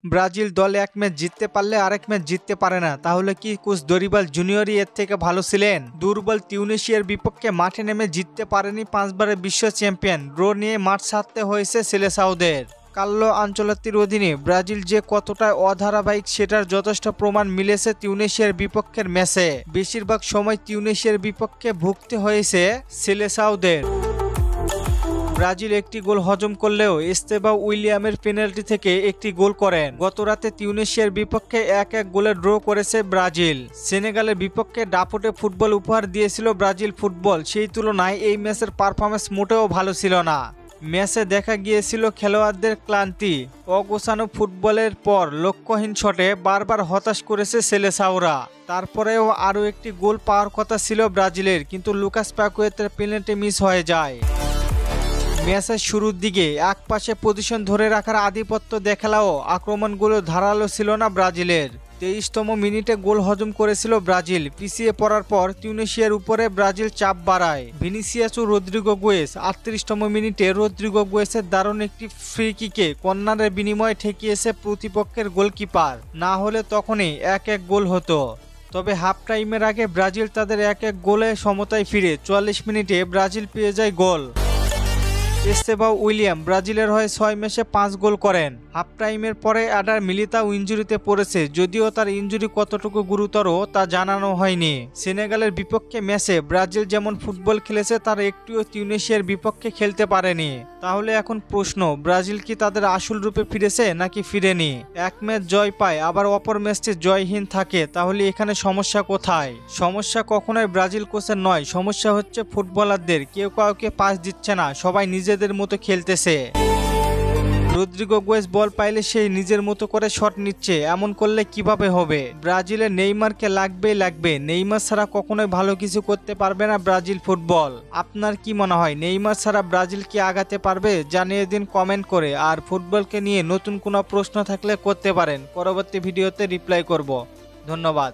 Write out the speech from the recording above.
Brazil দল এক match জিততে পারলে আরেক ম্যাচ জিততে পারে না, তাহলে কি কোচ দরিবাল জুনিয়রই এর থেকে ভালো ছিলেন? দুর্বল তিউনিসিয়ার বিপক্ষে মাঠে নেমে জিততে পারেনি 5 বারের বিশ্ব চ্যাম্পিয়ন, ড্র নিয়ে মাঠ ছাড়তে হয়েছে সেলেসাওদের। কার্লো আনচেলত্তির অধীনে ব্রাজিল যে কতটা অধারাবাহিক সেটার যথেষ্ট প্রমাণ মিলেছে তিউনিসিয়ার বিপক্ষের ম্যাচে। বেশিরভাগ সময় তিউনিসিয়ার বিপক্ষে ভুগতে হয়েছে সেলেসাওদের। ব্রাজিল একটি গোল হজম করলেও এস্তেবাও উইলিয়ামের পেনাল্টি থেকে একটি গোল করেন। গতরাতে তিউনিসিয়ার বিপক্ষে 1-1 গোলে ড্র করেছে ব্রাজিল। সেনেগালের বিপক্ষে দাপুটে ফুটবল উপহার দিয়েছিল ব্রাজিল ফুটবল, সেই তুলনায় এই ম্যাচের পারফরম্যান্স মোটেও ভালো ছিল না। ম্যাচে দেখা গিয়েছিল খেলোয়াড়দের ক্লান্তি, অগোছানো ফুটবলের পর লক্ষ্যহীন শটে বারবার হতাশ করেছে সেলেসাওরা। তারপরেও আরও একটি গোল পাওয়ার কথা ছিল ব্রাজিলের, কিন্তু লুকাস প্যাকুয়েতের পেনাল্টি মিস হয়ে যায়। ম্যাচের শুরুর দিকে একপাশে পজিশন ধরে রাখার আধিপত্য দেখালেও আক্রমণগুলো ধারালো ছিল না ব্রাজিলের। 23তম মিনিটে গোল হজম করেছিল ব্রাজিল। পিছিয়ে পড়ার পর তিউনিসিয়ার উপরে ব্রাজিল চাপ বাড়ায়। ভিনিসিয়াস ও রদ্রিগো গোয়েস 38তম মিনিটে রদ্রিগো গোয়েসের দারুণ একটি ফ্রি কিকে কর্নারের বিনিময়ে ঠেকিয়েছে প্রতিপক্ষের গোলকিপার, না হলে তখনই 1-1 গোল হতো। তবে হাফ টাইমের আগে ব্রাজিল তাদের 1-1 গোলে সমতায় ফিরে 44 মিনিটে ব্রাজিল পেয়ে যায় গোল। এস্তেবাও উইলিয়াম ব্রাজিলের হয়ে 6 ম্যাচে 5 গোল করেন। হাফ টাইমের পরে এডার মিলিতাও ইনজুরিতে পড়েছে, যদিও তার ইনজুরি কতটুকু গুরুতর তা জানানো হয়নি। সেনেগালের বিপক্ষে ম্যাচে ব্রাজিল যেমন ফুটবল খেলেছে তার একটিও তিউনিসিয়ার বিপক্ষে খেলতে পারেনি। তাহলে এখন প্রশ্ন, ব্রাজিল কি তাদের আসল রূপে ফিরেছে নাকি ফিরেনি? এক ম্যাচ জয় পায় আবার অপর ম্যাচটি জয়হীন থাকে, তাহলে এখানে সমস্যা কোথায়? সমস্যা কখনোই ব্রাজিল কোচের নয়, সমস্যা হচ্ছে ফুটবলারদের। কেউ কাউকে পাস দিচ্ছে না, সবাই নিজেদের মতো খেলতেছে। রদ্রিগো গোয়েস বল পাইলে সেই নিজের মতো করে শট নিচ্ছে, এমন করলে কিভাবে হবে? ব্রাজিলের নেইমারকে লাগবে। নেইমার ছাড়া কখনোই ভালো কিছু করতে পারবে না ব্রাজিল ফুটবল। আপনার কি মনে হয়, নেইমার ছাড়া ব্রাজিল কি আগাতে পারবে? জানিয়ে দিন কমেন্ট করে। আর ফুটবলকে নিয়ে নতুন কোনো প্রশ্ন থাকলে করতে পারেন, পরবর্তী ভিডিওতে রিপ্লাই করব। ধন্যবাদ।